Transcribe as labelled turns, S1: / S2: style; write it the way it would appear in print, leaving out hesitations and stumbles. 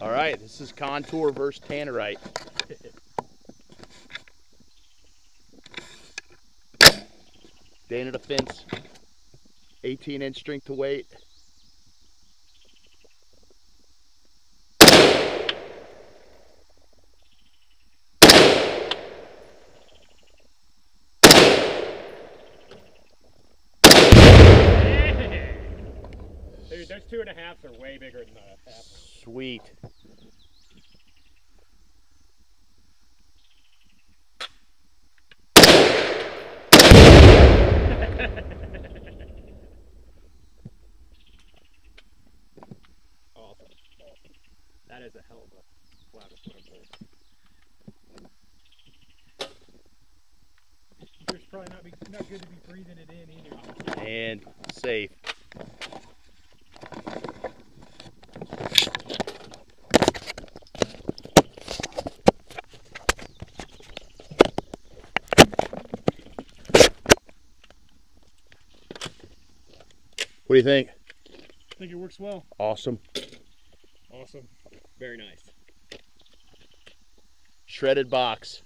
S1: All right, this is contour versus Tannerite. Dana Defense, 18-inch strength to weight.
S2: Dude, those 2.5s are way bigger than the half.
S1: Sweet.
S2: Awesome. That is a hell of a flattest one pull.
S3: It's probably not good to be breathing it in either.
S1: And safe. What do you think?
S3: I think it works well.
S1: Awesome.
S2: Awesome. Very nice.
S1: Shredded box.